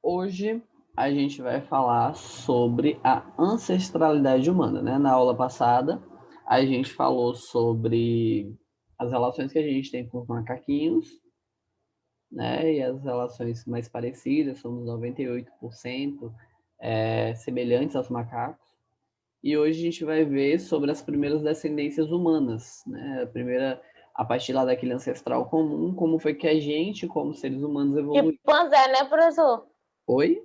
Hoje a gente vai falar sobre a ancestralidade humana, né? Na aula passada, a gente falou sobre as relações que a gente tem com os macaquinhos, né? E as relações mais parecidas, somos 98% semelhantes aos macacos. E hoje a gente vai ver sobre as primeiras descendências humanas, né? A partir lá daquele ancestral comum, como foi que a gente, como seres humanos, evoluiu. Chimpanzé, né, professor? Oi?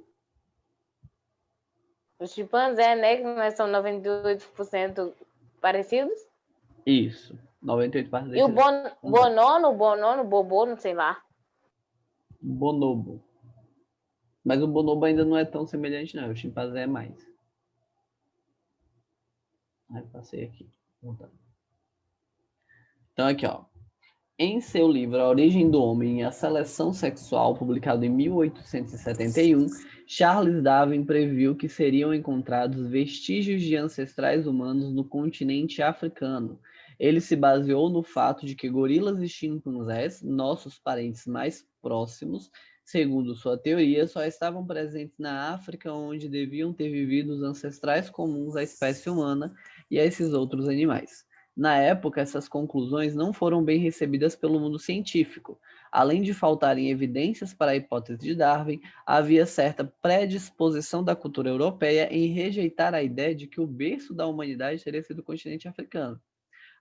Os chimpanzés, né, que nós somos 98% parecidos. Isso, 98 E o desses bobo, não sei lá. bonobo. Mas o bonobo ainda não é tão semelhante, não. O chimpanzé é mais. Aí passei aqui. Então, aqui, ó. Em seu livro A Origem do Homem e a Seleção Sexual, publicado em 1871, Charles Darwin previu que seriam encontrados vestígios de ancestrais humanos no continente africano. Ele se baseou no fato de que gorilas e chimpanzés, nossos parentes mais próximos, segundo sua teoria, só estavam presentes na África, onde deviam ter vivido os ancestrais comuns à espécie humana e a esses outros animais. Na época, essas conclusões não foram bem recebidas pelo mundo científico. Além de faltarem evidências para a hipótese de Darwin, havia certa predisposição da cultura europeia em rejeitar a ideia de que o berço da humanidade teria sido o continente africano.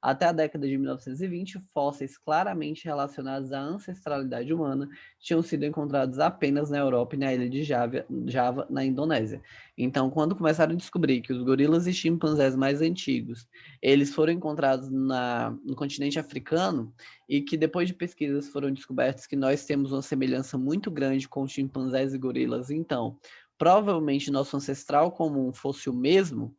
Até a década de 1920, fósseis claramente relacionados à ancestralidade humana tinham sido encontrados apenas na Europa e na ilha de Java, na Indonésia. Então, quando começaram a descobrir que os gorilas e chimpanzés mais antigos, eles foram encontrados no continente africano e que depois de pesquisas foram descobertos que nós temos uma semelhança muito grande com chimpanzés e gorilas, então, provavelmente nosso ancestral comum fosse o mesmo,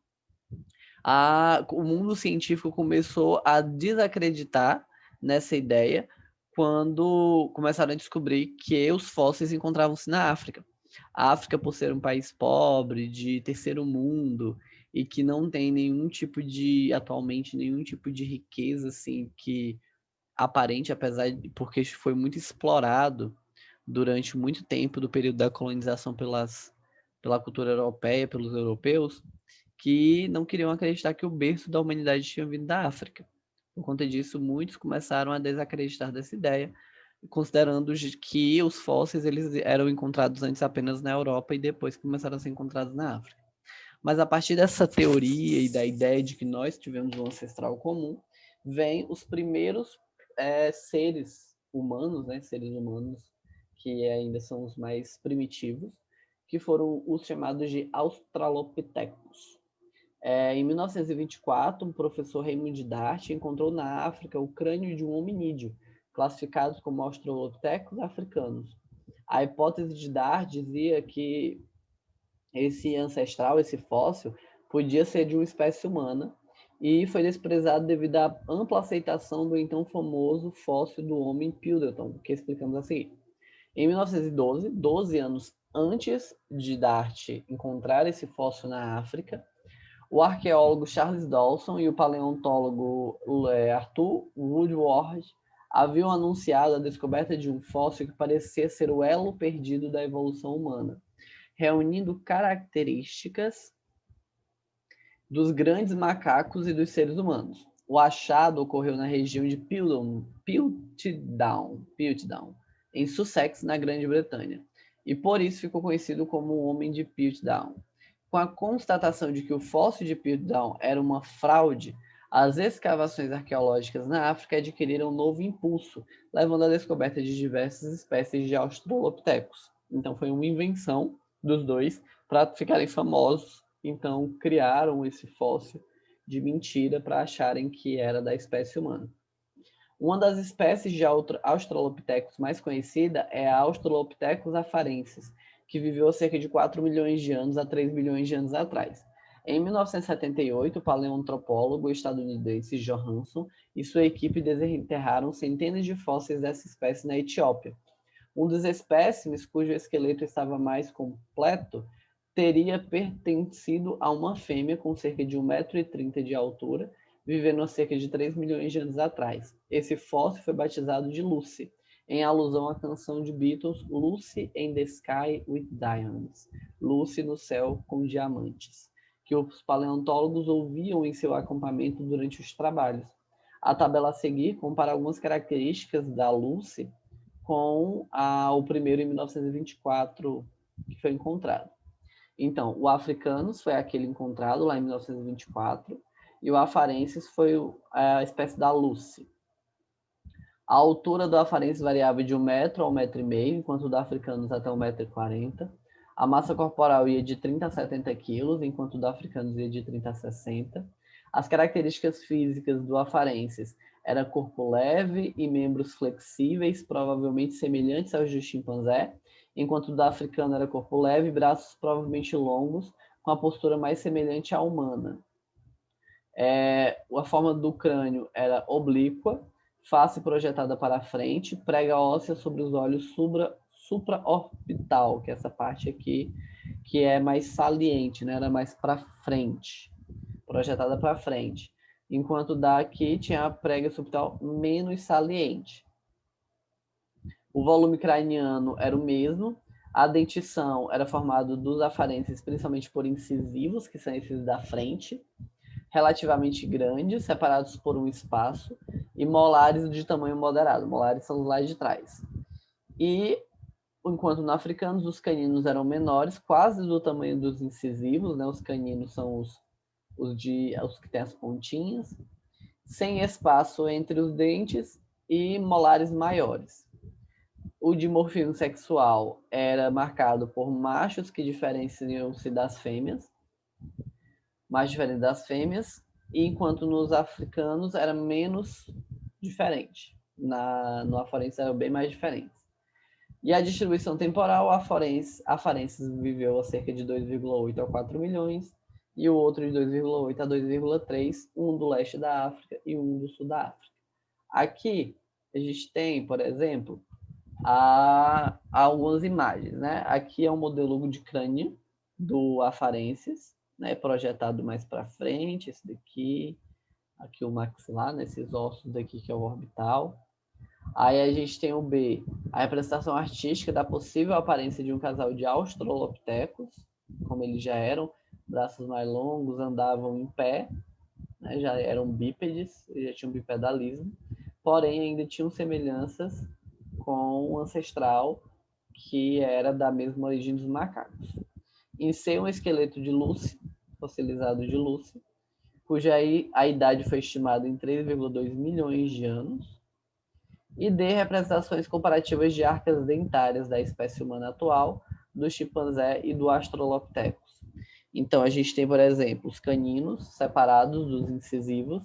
o mundo científico começou a desacreditar nessa ideia quando começaram a descobrir que os fósseis encontravam-se na África. A África, por ser um país pobre, de terceiro mundo, e que não tem atualmente, nenhum tipo de riqueza, assim, que aparente, porque foi muito explorado durante muito tempo do período da colonização pela cultura europeia, pelos europeus, que não queriam acreditar que o berço da humanidade tinha vindo da África. Por conta disso, muitos começaram a desacreditar dessa ideia, considerando que os fósseis eles eram encontrados antes apenas na Europa e depois começaram a ser encontrados na África. Mas a partir dessa teoria e da ideia de que nós tivemos um ancestral comum, vêm os primeiros seres humanos, né, seres humanos que ainda são os mais primitivos, que foram os chamados de Australopithecus. Em 1924, um professor Raymond Dart encontrou na África o crânio de um hominídeo, classificados como Australopithecus africanos. A hipótese de Dart dizia que esse ancestral, esse fóssil, podia ser de uma espécie humana e foi desprezado devido à ampla aceitação do então famoso fóssil do homem Piltdown, que explicamos a seguir. Em 1912, 12 anos antes de Dart encontrar esse fóssil na África, o arqueólogo Charles Dawson e o paleontólogo Arthur Woodward haviam anunciado a descoberta de um fóssil que parecia ser o elo perdido da evolução humana, reunindo características dos grandes macacos e dos seres humanos. O achado ocorreu na região de Piltdown, em Sussex, na Grã-Bretanha, e por isso ficou conhecido como o Homem de Piltdown. Com a constatação de que o fóssil de Piltdown era uma fraude, as escavações arqueológicas na África adquiriram um novo impulso, levando à descoberta de diversas espécies de Australopithecus. Então foi uma invenção dos dois para ficarem famosos. Então criaram esse fóssil de mentira para acharem que era da espécie humana. Uma das espécies de Australopithecus mais conhecida é a Australopithecus afarensis, que viveu cerca de 4 milhões de anos a 3 milhões de anos atrás. Em 1978, o paleoantropólogo estadunidense Johansson e sua equipe desenterraram centenas de fósseis dessa espécie na Etiópia. Um dos espécimes cujo esqueleto estava mais completo teria pertencido a uma fêmea com cerca de 1,30 m de altura, vivendo há cerca de 3 milhões de anos atrás. Esse fóssil foi batizado de Lucy, em alusão à canção de Beatles Lucy in the Sky with Diamonds, Lucy no céu com diamantes, que os paleontólogos ouviam em seu acampamento durante os trabalhos. A tabela a seguir compara algumas características da Lucy com o primeiro em 1924 que foi encontrado. Então, o Africanus foi aquele encontrado lá em 1924 e o Afarensis foi a espécie da Lucy. A altura do Afarensis variava de 1 metro a 1,5 metro, enquanto o do Africanus até 1,40 m. A massa corporal ia de 30 a 70 quilos, enquanto o do Africanus ia de 30 a 60. As características físicas do Afarensis era corpo leve e membros flexíveis, provavelmente semelhantes aos do chimpanzé, enquanto o do africano era corpo leve e braços provavelmente longos, com a postura mais semelhante à humana. A forma do crânio era oblíqua, face projetada para frente, prega óssea sobre os olhos supraorbital, que é essa parte aqui que é mais saliente, né? Era mais para frente, projetada para frente. Enquanto daqui tinha a prega subtal menos saliente. O volume craniano era o mesmo. A dentição era formada dos afarenses principalmente por incisivos, que são esses da frente, relativamente grandes, separados por um espaço, e molares de tamanho moderado. Molares são os lá de trás. E, enquanto no africanos, os caninos eram menores, quase do tamanho dos incisivos, né? Os caninos são os que têm as pontinhas, sem espaço entre os dentes e molares maiores. O dimorfismo sexual era marcado por machos que diferenciam-se das fêmeas, mais diferente das fêmeas, enquanto nos africanos era menos diferente. No afarense era bem mais diferente. E a distribuição temporal, a afarensis viveu a cerca de 2,8 a 4 milhões, e o outro de 2,8 a 2,3, um do leste da África e um do sul da África. Aqui a gente tem, por exemplo, algumas imagens, né? Aqui é um modelo de crânio do afarensis, né? Projetado mais para frente, esse daqui, aqui o maxilar, nesses ossos daqui que é o orbital. Aí a gente tem o B, a representação artística da possível aparência de um casal de australopithecus, como eles já eram, braços mais longos, andavam em pé, né? Já eram bípedes, já tinham bipedalismo, porém ainda tinham semelhanças com o ancestral que era da mesma origem dos macacos. Em C, um esqueleto de Lucy, fossilizado de Lucy, cuja a idade foi estimada em 3,2 milhões de anos. E D, representações comparativas de arcas dentárias da espécie humana atual, do chimpanzé e do australopithecus. Então, a gente tem, por exemplo, os caninos separados dos incisivos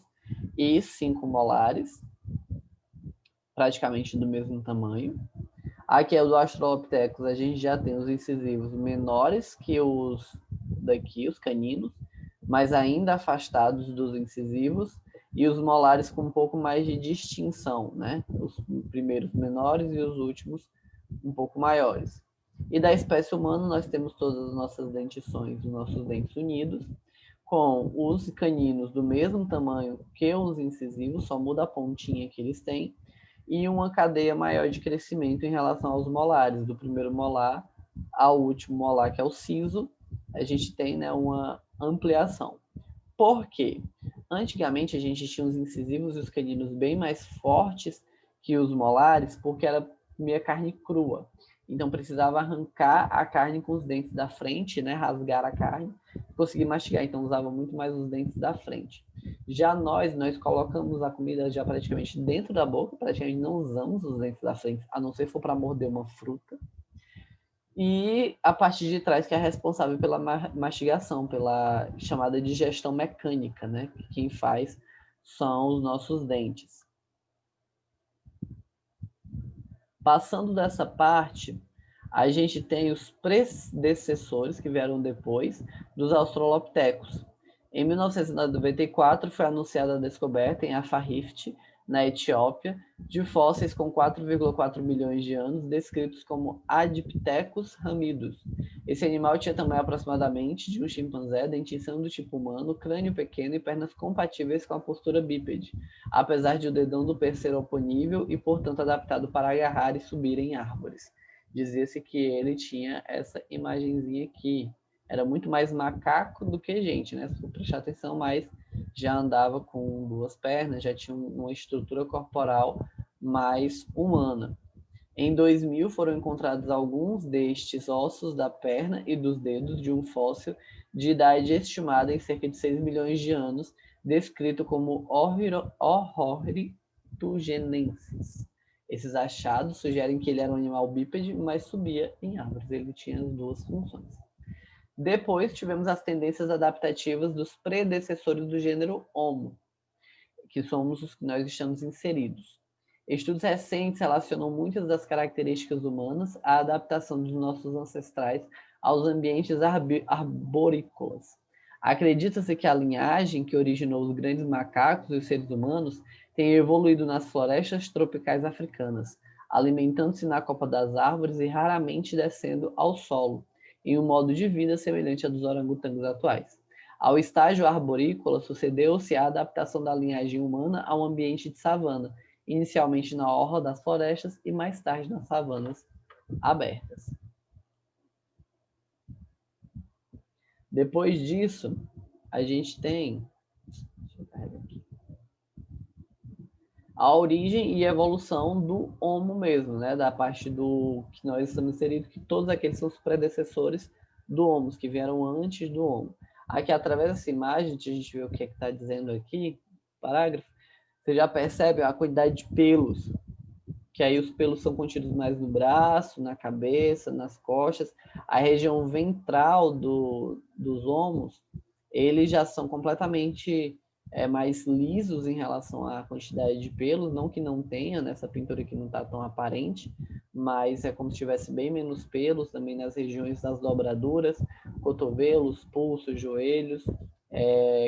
e 5 molares, praticamente do mesmo tamanho. Aqui é o do australopithecus, a gente já tem os incisivos menores que os daqui, os caninos, mas ainda afastados dos incisivos, e os molares com um pouco mais de distinção, né? Os primeiros menores e os últimos um pouco maiores. E da espécie humana nós temos todas as nossas dentições, os nossos dentes unidos, com os caninos do mesmo tamanho que os incisivos, só muda a pontinha que eles têm, e uma cadeia maior de crescimento em relação aos molares, do primeiro molar ao último molar, que é o siso, a gente tem, né, uma ampliação. Por quê? Antigamente a gente tinha os incisivos e os caninos bem mais fortes que os molares, porque era comia carne crua. Então precisava arrancar a carne com os dentes da frente, né, rasgar a carne, conseguir mastigar. Então usava muito mais os dentes da frente. Já nós colocamos a comida já praticamente dentro da boca, praticamente não usamos os dentes da frente, a não ser se for para morder uma fruta. E a parte de trás que é responsável pela mastigação, pela chamada digestão mecânica, né? Quem faz são os nossos dentes. Passando dessa parte, a gente tem os predecessores que vieram depois dos australopithecus. Em 1994 foi anunciada a descoberta em Afar Rift na Etiópia, de fósseis com 4,4 milhões de anos, descritos como Adipithecus ramidus. Esse animal tinha tamanho aproximadamente de um chimpanzé, dentição do tipo humano, crânio pequeno e pernas compatíveis com a postura bípede, apesar de o dedão do pé ser oponível e, portanto, adaptado para agarrar e subir em árvores. Dizia-se que ele tinha essa imagenzinha aqui. Era muito mais macaco do que gente, né? Se for prestar atenção, mas já andava com 2 pernas, já tinha uma estrutura corporal mais humana. Em 2000 foram encontrados alguns destes ossos da perna e dos dedos de um fóssil de idade estimada em cerca de 6 milhões de anos, descrito como Orhorhitugenensis. Esses achados sugerem que ele era um animal bípede, mas subia em árvores. Ele tinha as 2 funções. Depois tivemos as tendências adaptativas dos predecessores do gênero Homo, que somos os que nós estamos inseridos. Estudos recentes relacionam muitas das características humanas à adaptação dos nossos ancestrais aos ambientes arborícolas. Acredita-se que a linhagem que originou os grandes macacos e os seres humanos tenha evoluído nas florestas tropicais africanas, alimentando-se na copa das árvores e raramente descendo ao solo, em um modo de vida semelhante ao dos orangotangos atuais. Ao estágio arborícola, sucedeu-se a adaptação da linhagem humana ao ambiente de savana, inicialmente na orla das florestas e mais tarde nas savanas abertas. Depois disso, a gente tem a origem e evolução do Homo mesmo, né? Da parte do que nós estamos inseridos, que todos aqueles são os predecessores do Homo, que vieram antes do Homo. Aqui, através dessa imagem, a gente vê o que está dizendo aqui, parágrafo, você já percebe a quantidade de pelos, que aí os pelos são contidos mais no braço, na cabeça, nas costas. A região ventral dos homos, eles já são completamente mais lisos em relação à quantidade de pelos, não que não tenha, nessa pintura aqui não está tão aparente, mas é como se tivesse bem menos pelos também nas regiões das dobraduras, cotovelos, pulsos, joelhos,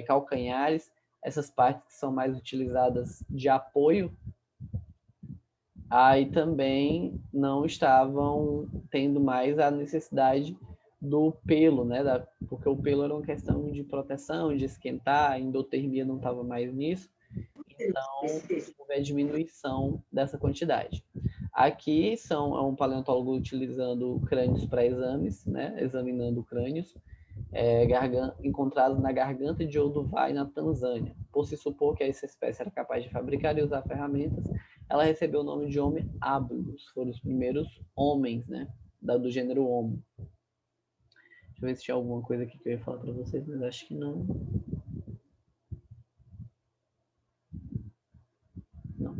calcanhares, essas partes que são mais utilizadas de apoio. Aí também não estavam tendo mais a necessidade do pelo, né? Porque o pelo era uma questão de proteção, de esquentar, a endotermia não estava mais nisso, então houve a diminuição dessa quantidade. Aqui é um paleontólogo utilizando crânios para exames, né? Examinando crânios encontrados na garganta de Olduvai, na Tanzânia. Por se supor que essa espécie era capaz de fabricar e usar ferramentas, ela recebeu o nome de Homo habilis, foram os primeiros homens, né, do gênero Homo. Deixa eu ver se tinha alguma coisa aqui que eu ia falar para vocês, mas acho que não. Não.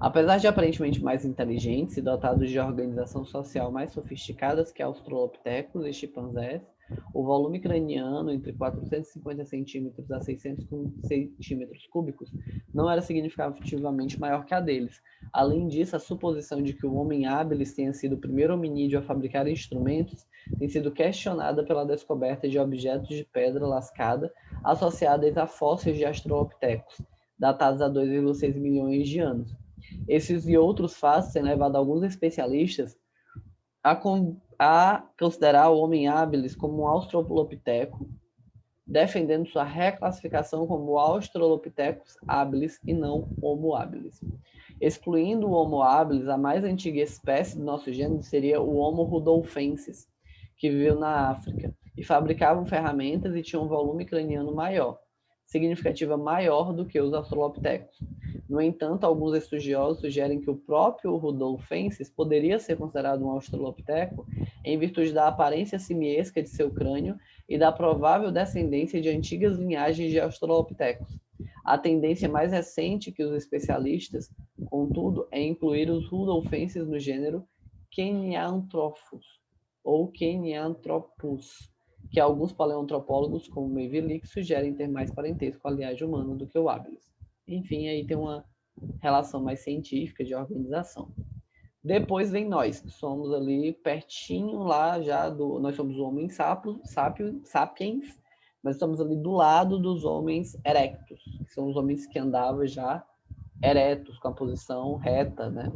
Apesar de aparentemente mais inteligentes e dotados de organização social mais sofisticadas que australopithecus e chimpanzés, o volume craniano, entre 450 centímetros a 600 centímetros cúbicos, não era significativamente maior que a deles. Além disso, a suposição de que o Homo habilis tenha sido o primeiro hominídeo a fabricar instrumentos tem sido questionada pela descoberta de objetos de pedra lascada associados a fósseis de australopithecus, datados a 2,6 milhões de anos. Esses e outros fatos têm levado alguns especialistas a considerar o Homo habilis como um australopiteco, defendendo sua reclassificação como Australopithecus habilis e não Homo habilis. Excluindo o Homo habilis, a mais antiga espécie do nosso gênero seria o Homo rudolfensis, que viveu na África e fabricavam ferramentas e tinham um volume craniano maior, significativa maior do que os australopithecus. No entanto, alguns estudiosos sugerem que o próprio rudolfensis poderia ser considerado um australopiteco em virtude da aparência simiesca de seu crânio e da provável descendência de antigas linhagens de australopithecus. A tendência mais recente que os especialistas, contudo, é incluir os rudolfensis no gênero Kenyanthropus ou Kenyanthropus, que alguns paleoantropólogos, como Mevilik, sugerem ter mais parentesco com a linhagem humana do que o habilis. Enfim, aí tem uma relação mais científica de organização. Depois vem nós, que somos ali pertinho lá já nós somos o homem sapiens, mas estamos ali do lado dos homens erectus, que são os homens que andavam já eretos, com a posição reta, né?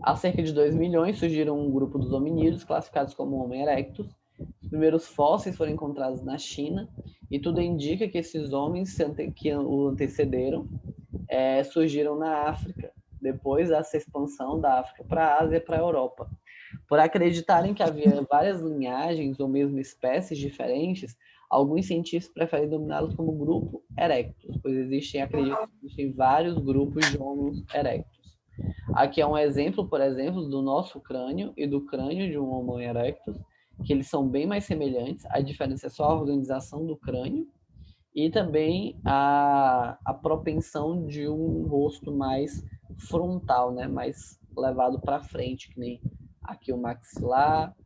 Há cerca de 2 milhões surgiram um grupo dos hominídeos, classificados como Homo erectus. Os primeiros fósseis foram encontrados na China, e tudo indica que esses homens que o antecederam surgiram na África, depois dessa expansão da África para a Ásia e para a Europa. Por acreditarem que havia várias linhagens ou mesmo espécies diferentes, alguns cientistas preferem denominá-los como grupo erectus, pois acreditam que existem vários grupos de Homo erectus. Aqui é um exemplo, por exemplo, do nosso crânio e do crânio de um Homo erectus, que eles são bem mais semelhantes. A diferença é só a organização do crânio e também a propensão de um rosto mais frontal, né? Mais levado para frente, que nem aqui o maxilar,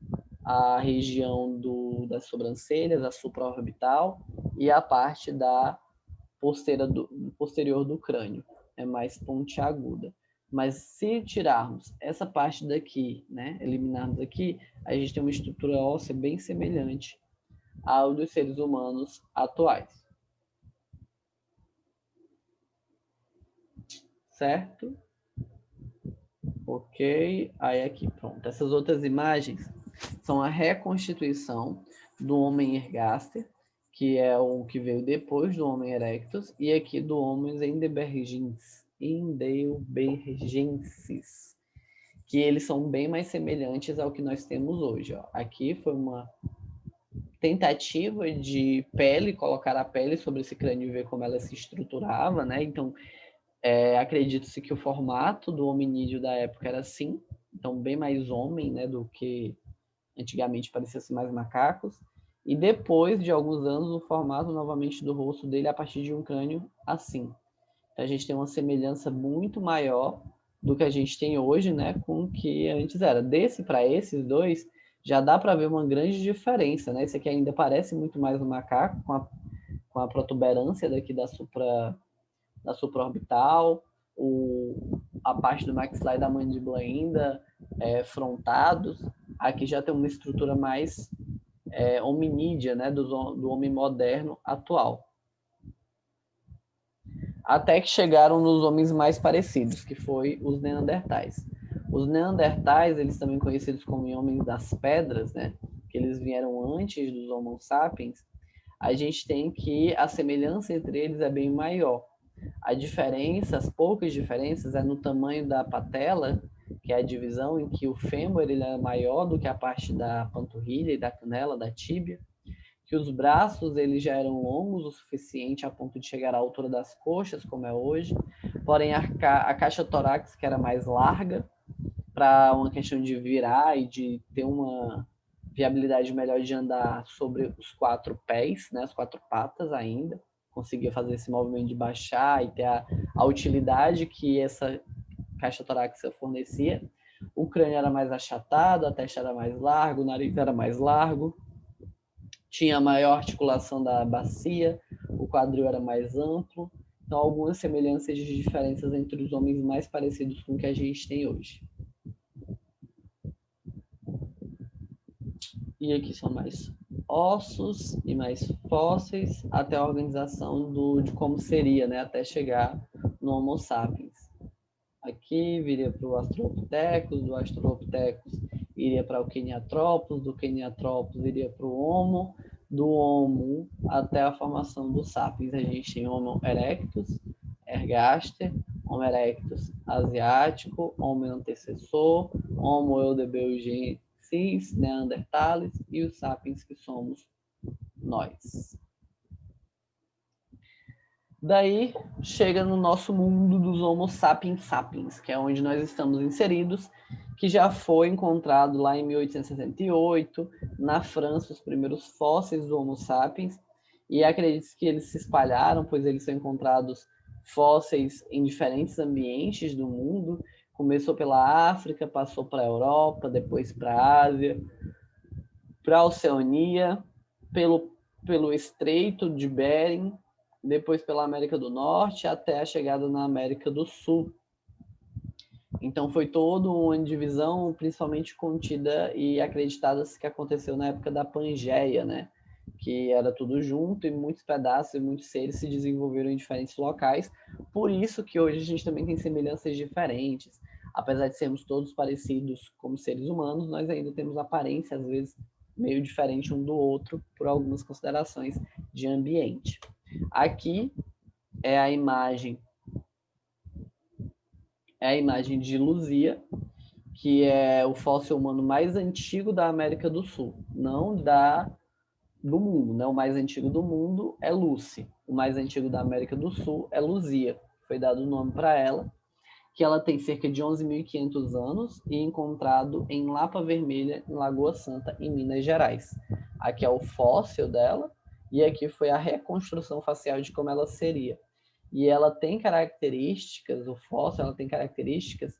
a região das sobrancelhas, a supraorbital, e a parte da posterior do crânio, é mais pontiaguda. Mas se tirarmos essa parte daqui, né, eliminarmos aqui, a gente tem uma estrutura óssea bem semelhante ao dos seres humanos atuais. Certo? Ok, aí aqui, pronto. Essas outras imagens são a reconstituição do homem ergaster, que é o que veio depois do Homo erectus, e aqui do Homo heidelbergensis, que eles são bem mais semelhantes ao que nós temos hoje. Ó. Aqui foi uma tentativa de colocar a pele sobre esse crânio e ver como ela se estruturava, né? Então, acredita-se que o formato do hominídeo da época era assim, então bem mais homem, né, do que antigamente parecia-se mais macacos. E depois de alguns anos, o formato novamente do rosto dele a partir de um crânio assim. Então, a gente tem uma semelhança muito maior do que a gente tem hoje, né, com o que antes era. Desse para esses dois, já dá para ver uma grande diferença, né? Esse aqui ainda parece muito mais um macaco, com a protuberância daqui da supraorbital, a parte do maxilar e da mandíbula ainda frontados. Aqui já tem uma estrutura mais hominídea, né, do homem moderno atual. Até que chegaram nos homens mais parecidos, que foi os neandertais. Os neandertais, eles também conhecidos como homens das pedras, né, que eles vieram antes dos Homo sapiens, a gente tem que a semelhança entre eles é bem maior. A diferença, as poucas diferenças, é no tamanho da patela, que é a divisão em que o fêmur ele é maior do que a parte da panturrilha e da canela, da tíbia, que os braços eles já eram longos o suficiente a ponto de chegar à altura das coxas, como é hoje, porém a caixa torácica era mais larga, para uma questão de virar e de ter uma viabilidade melhor de andar sobre os 4 pés, né, as 4 patas ainda, conseguia fazer esse movimento de baixar e ter a utilidade que essa caixa torácica fornecia. O crânio era mais achatado, a testa era mais larga, o nariz era mais largo, tinha maior articulação da bacia, o quadril era mais amplo. Então, algumas semelhanças e diferenças entre os homens mais parecidos com o que a gente tem hoje. E aqui são mais ossos e mais fósseis, até a organização de como seria, né, até chegar no Homo sapiens. Aqui viria para o Australopithecus, do Australopithecus iria para o Kenyanthropus, do Kenyanthropus iria para o Homo, do Homo até a formação do Sapiens. A gente tem Homo erectus, ergaster, Homo erectus asiático, Homo antecessor, Homo heidelbergensis, neanderthalis e os Sapiens que somos nós. Daí chega no nosso mundo dos Homo sapiens sapiens, que é onde nós estamos inseridos, que já foi encontrado lá em 1868, na França, os primeiros fósseis do Homo sapiens, e acredita-se que eles se espalharam, pois eles são encontrados fósseis em diferentes ambientes do mundo. Começou pela África, passou para a Europa, depois para a Ásia, para a Oceania, pelo Estreito de Bering, depois pela América do Norte, até a chegada na América do Sul. Então foi toda uma divisão, principalmente contida e acreditada que aconteceu na época da Pangeia, né? que era tudo junto e muitos pedaços e muitos seres se desenvolveram em diferentes locais. Por isso que hoje a gente também tem semelhanças diferentes. Apesar de sermos todos parecidos como seres humanos, nós ainda temos aparência, às vezes, meio diferente um do outro por algumas considerações de ambiente. Aqui é a imagem de Luzia, que é o fóssil humano mais antigo da América do Sul, não do mundo, né? O mais antigo do mundo é Lucy, o mais antigo da América do Sul é Luzia, foi dado o nome para ela, que ela tem cerca de 11.500 anos e encontrado em Lapa Vermelha, em Lagoa Santa, em Minas Gerais. Aqui é o fóssil dela e aqui foi a reconstrução facial de como ela seria. E ela tem características, o fóssil ela tem características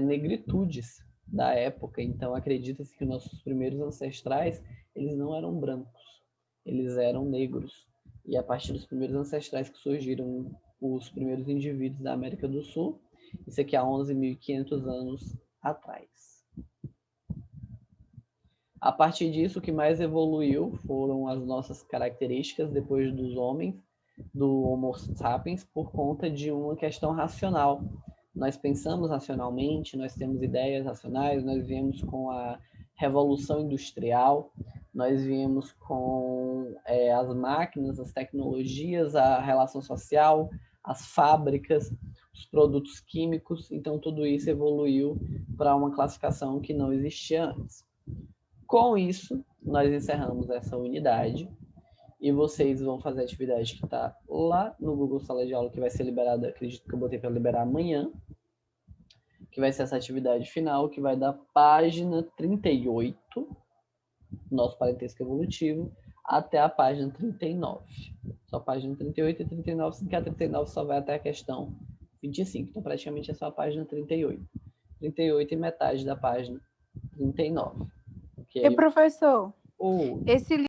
negritudes da época, então acredita-se que nossos primeiros ancestrais, eles não eram brancos, eles eram negros. E a partir dos primeiros ancestrais que surgiram os primeiros indivíduos da América do Sul, isso aqui há 11.500 anos atrás. A partir disso, o que mais evoluiu foram as nossas características depois dos homens, do Homo sapiens, por conta de uma questão racional. Nós pensamos racionalmente, nós temos ideias racionais, nós viemos com a Revolução Industrial, nós viemos com as máquinas, as tecnologias, a relação social, as fábricas, os produtos químicos, então tudo isso evoluiu para uma classificação que não existia antes. Com isso, nós encerramos essa unidade e vocês vão fazer a atividade que está lá no Google Sala de Aula, que vai ser liberada, acredito que eu botei para liberar amanhã, que vai ser essa atividade final, que vai da página 38, nosso parentesco evolutivo, até a página 39. Só a página 38 e 39, sendo que a 39 só vai até a questão 25. Então, praticamente é só a página 38. 38 e metade da página 39. E, professor, Oi. esse